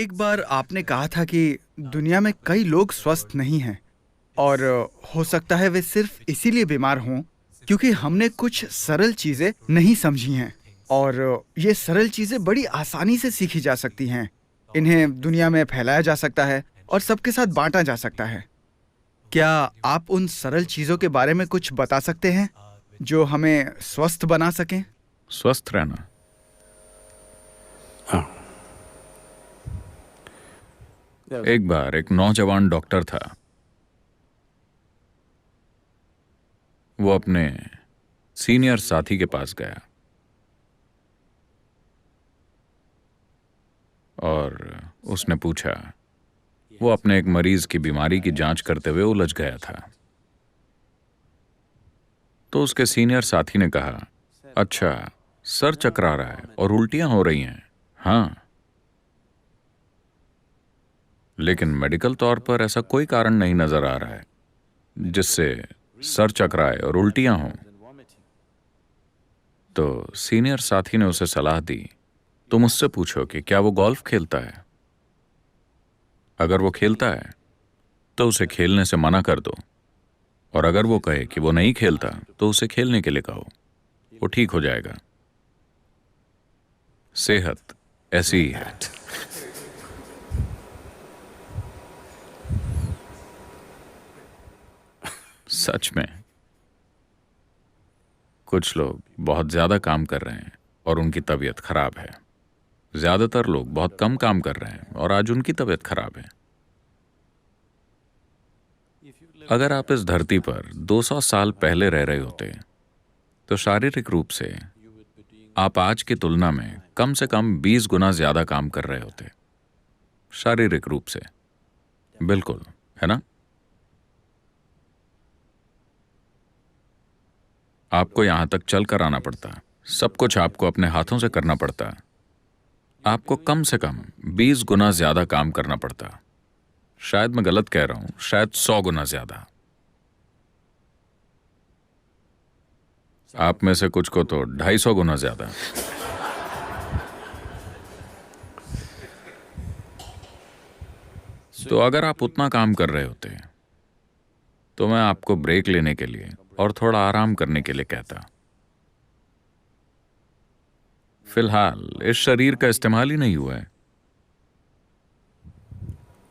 एक बार आपने कहा था कि दुनिया में कई लोग स्वस्थ नहीं हैं और हो सकता है वे सिर्फ इसीलिए बीमार हों क्योंकि हमने कुछ सरल चीजें नहीं समझी हैं। और ये सरल चीजें बड़ी आसानी से सीखी जा सकती हैं। इन्हें दुनिया में फैलाया जा सकता है और सबके साथ बांटा जा सकता है। क्या आप उन सरल चीजों के बारे में कुछ बता सकते हैं जो हमें स्वस्थ बना सकें? स्वस्थ रहना। एक बार एक नौजवान डॉक्टर था। वो अपने सीनियर साथी के पास गया और उसने पूछा। वो अपने एक मरीज की बीमारी की जांच करते हुए उलझ गया था। तो उसके सीनियर साथी ने कहा, अच्छा, सर चकरा रहा है और उल्टियां हो रही हैं। हाँ, लेकिन मेडिकल तौर पर ऐसा कोई कारण नहीं नजर आ रहा है जिससे सर चकराए और उल्टियां हों। तो सीनियर साथी ने उसे सलाह दी, तुम उससे पूछो कि क्या वो गोल्फ खेलता है। अगर वो खेलता है तो उसे खेलने से मना कर दो, और अगर वो कहे कि वो नहीं खेलता तो उसे खेलने के लिए कहो। वो ठीक हो जाएगा। सेहत ऐसी ही है। सच में कुछ लोग बहुत ज्यादा काम कर रहे हैं और उनकी तबीयत खराब है। ज्यादातर लोग बहुत कम काम कर रहे हैं और आज उनकी तबीयत खराब है। अगर आप इस धरती पर 200 साल पहले रह रहे होते तो शारीरिक रूप से आप आज की तुलना में कम से कम 20 गुना ज्यादा काम कर रहे होते। शारीरिक रूप से। बिल्कुल, है ना? आपको यहां तक चल कर आना पड़ता, सब कुछ आपको अपने हाथों से करना पड़ता। आपको कम से कम 20 गुना ज्यादा काम करना पड़ता। शायद मैं गलत कह रहा हूं, शायद 100 गुना ज्यादा। आप में से कुछ को तो 250 गुना ज्यादा। तो अगर आप उतना काम कर रहे होते तो मैं आपको ब्रेक लेने के लिए और थोड़ा आराम करने के लिए कहता। फिलहाल इस शरीर का इस्तेमाल ही नहीं हुआ है।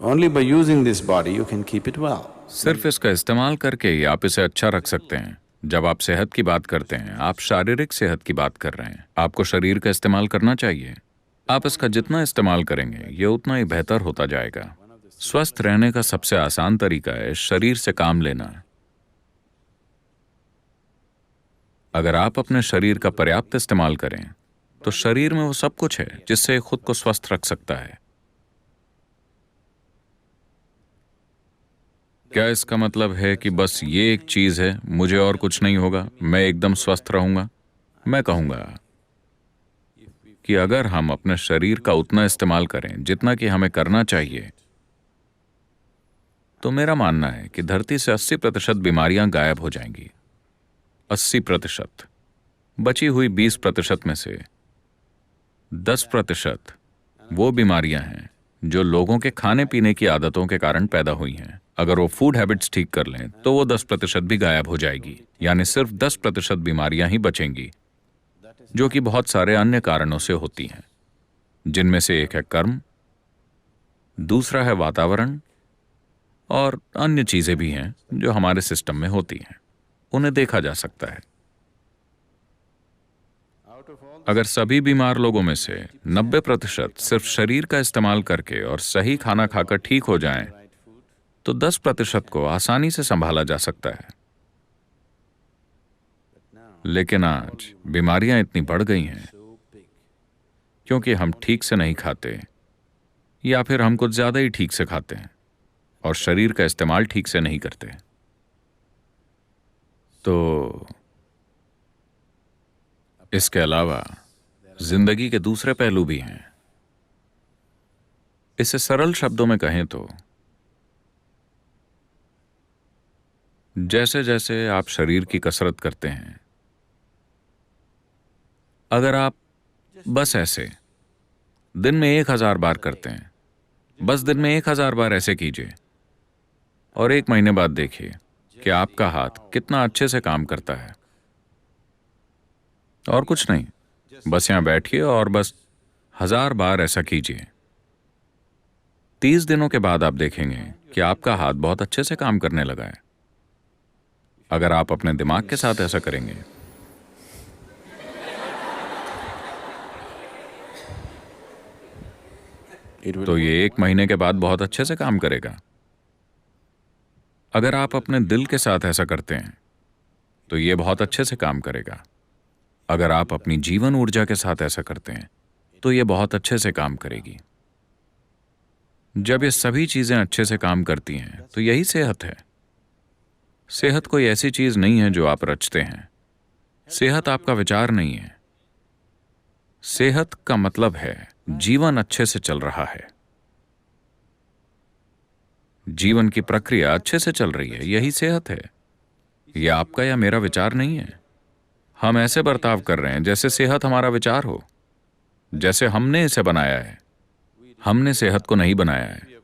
Only by using this body you can keep it well. सिर्फ इसका इस्तेमाल करके ही आप इसे अच्छा रख सकते हैं। जब आप सेहत की बात करते हैं, आप शारीरिक सेहत की बात कर रहे हैं। आपको शरीर का इस्तेमाल करना चाहिए। आप इसका जितना इस्तेमाल करेंगे ये उतना ही बेहतर होता जाएगा। स्वस्थ रहने का सबसे आसान तरीका है शरीर से काम लेना। अगर आप अपने शरीर का पर्याप्त इस्तेमाल करें तो शरीर में वो सब कुछ है जिससे खुद को स्वस्थ रख सकता है। क्या इसका मतलब है कि बस ये एक चीज है, मुझे और कुछ नहीं होगा, मैं एकदम स्वस्थ रहूंगा? मैं कहूंगा कि अगर हम अपने शरीर का उतना इस्तेमाल करें जितना कि हमें करना चाहिए, तो मेरा मानना है कि धरती से 80% बीमारियां गायब हो जाएंगी। 80%। बची हुई 20% में से 10% वो बीमारियां हैं जो लोगों के खाने पीने की आदतों के कारण पैदा हुई हैं। अगर वो फूड हैबिट्स ठीक कर लें तो वो 10% भी गायब हो जाएगी। यानी सिर्फ 10% बीमारियां ही बचेंगी, जो कि बहुत सारे अन्य कारणों से होती हैं, जिनमें से एक है कर्म, दूसरा है वातावरण, और अन्य चीजें भी हैं जो हमारे सिस्टम में होती हैं। उन्हें देखा जा सकता है। अगर सभी बीमार लोगों में से 90% सिर्फ शरीर का इस्तेमाल करके और सही खाना खाकर ठीक हो जाएं, तो 10% को आसानी से संभाला जा सकता है। लेकिन आज बीमारियां इतनी बढ़ गई हैं क्योंकि हम ठीक से नहीं खाते, या फिर हम कुछ ज्यादा ही ठीक से खाते हैं और शरीर का इस्तेमाल ठीक से नहीं करते। तो इसके अलावा जिंदगी के दूसरे पहलू भी हैं। इसे सरल शब्दों में कहें तो जैसे जैसे आप शरीर की कसरत करते हैं, अगर आप बस ऐसे दिन में 1000 बार करते हैं बस दिन में 1000 बार ऐसे कीजिए और 1 महीने बाद देखिए कि आपका हाथ कितना अच्छे से काम करता है। और कुछ नहीं, बस यहां बैठिए और बस 1000 बार ऐसा कीजिए। 30 दिनों के बाद आप देखेंगे कि आपका हाथ बहुत अच्छे से काम करने लगा है। अगर आप अपने दिमाग के साथ ऐसा करेंगे It will तो ये 1 महीने के बाद बहुत अच्छे से काम करेगा। अगर आप अपने दिल के साथ ऐसा करते हैं तो ये बहुत अच्छे से काम करेगा। अगर आप अपनी जीवन ऊर्जा के साथ ऐसा करते हैं तो ये बहुत अच्छे से काम करेगी। जब ये सभी चीजें अच्छे से काम करती हैं तो यही सेहत है। सेहत कोई ऐसी चीज नहीं है जो आप रचते हैं। सेहत आपका विचार नहीं है। सेहत का मतलब है जीवन अच्छे से चल रहा है, जीवन की प्रक्रिया अच्छे से चल रही है, यही सेहत है। यह आपका या मेरा विचार नहीं है। हम ऐसे बर्ताव कर रहे हैं जैसे सेहत हमारा विचार हो, जैसे हमने इसे बनाया है। हमने सेहत को नहीं बनाया है।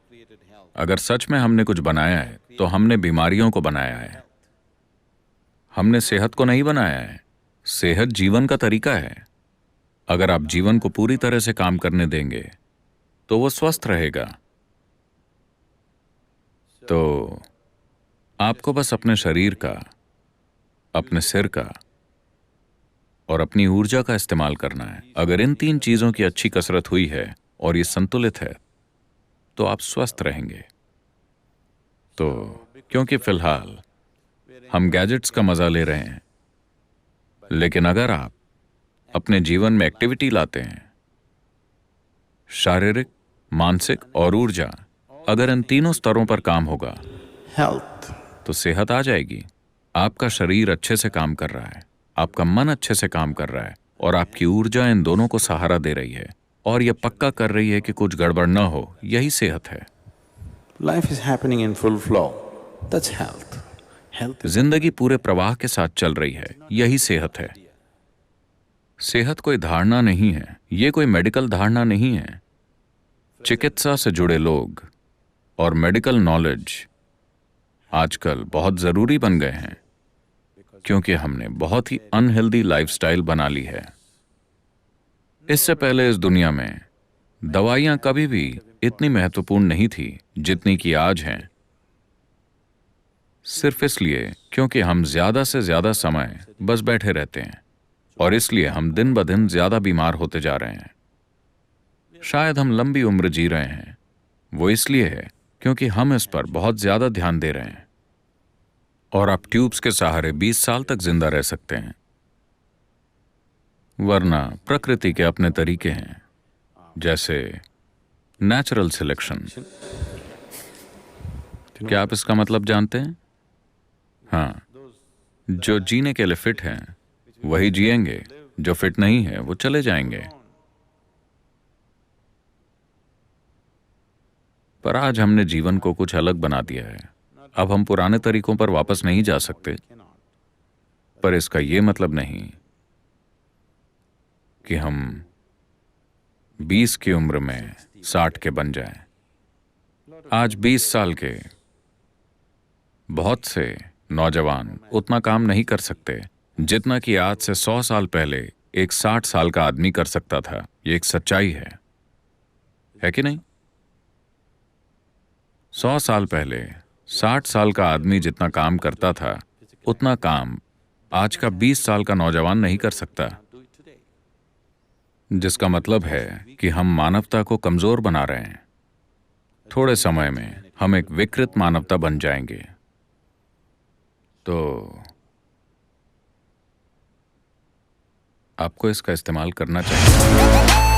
अगर सच में हमने कुछ बनाया है तो हमने बीमारियों को बनाया है। हमने सेहत को नहीं बनाया है। सेहत जीवन का तरीका है। अगर आप जीवन को पूरी तरह से काम करने देंगे तो वो स्वस्थ रहेगा। तो आपको बस अपने शरीर का, अपने सिर का और अपनी ऊर्जा का इस्तेमाल करना है। अगर इन 3 चीजों की अच्छी कसरत हुई है और ये संतुलित है तो आप स्वस्थ रहेंगे। तो क्योंकि फिलहाल हम गैजेट्स का मजा ले रहे हैं, लेकिन अगर आप अपने जीवन में एक्टिविटी लाते हैं, शारीरिक, मानसिक और ऊर्जा, अगर इन तीनों स्तरों पर काम होगा health. तो सेहत आ जाएगी। आपका शरीर अच्छे से काम कर रहा है, आपका मन अच्छे से काम कर रहा है और आपकी ऊर्जा इन दोनों को सहारा दे रही है और यह पक्का कर रही है कि कुछ गड़बड़ न हो। यही सेहत है। Life is happening in full flow. That's health. Health is जिंदगी पूरे प्रवाह के साथ चल रही है, यही सेहत है। सेहत कोई धारणा नहीं है, ये कोई मेडिकल धारणा नहीं है। चिकित्सा से जुड़े लोग और मेडिकल नॉलेज आजकल बहुत जरूरी बन गए हैं क्योंकि हमने बहुत ही अनहेल्दी लाइफस्टाइल बना ली है। इससे पहले इस दुनिया में दवाइयां कभी भी इतनी महत्वपूर्ण नहीं थी जितनी कि आज हैं। सिर्फ इसलिए क्योंकि हम ज्यादा से ज्यादा समय बस बैठे रहते हैं और इसलिए हम दिन ब दिन ज्यादा बीमार होते जा रहे हैं। शायद हम लंबी उम्र जी रहे हैं, वो इसलिए है क्योंकि हम इस पर बहुत ज्यादा ध्यान दे रहे हैं। और आप ट्यूब्स के सहारे 20 साल तक जिंदा रह सकते हैं, वरना प्रकृति के अपने तरीके हैं, जैसे नेचुरल सिलेक्शन। क्या आप इसका मतलब जानते हैं? हाँ, जो जीने के लिए फिट हैं वही जिएंगे, जो फिट नहीं है वो चले जाएंगे। पर आज हमने जीवन को कुछ अलग बना दिया है। अब हम पुराने तरीकों पर वापस नहीं जा सकते, पर इसका यह मतलब नहीं कि हम 20 की उम्र में 60 के बन जाएं। आज 20 साल के बहुत से नौजवान उतना काम नहीं कर सकते जितना कि आज से 100 साल पहले एक 60 साल का आदमी कर सकता था। ये एक सच्चाई है कि नहीं? 100 साल पहले 60 साल का आदमी जितना काम करता था उतना काम आज का 20 साल का नौजवान नहीं कर सकता, जिसका मतलब है कि हम मानवता को कमजोर बना रहे हैं। थोड़े समय में हम एक विकृत मानवता बन जाएंगे। तो आपको इसका इस्तेमाल करना चाहिए।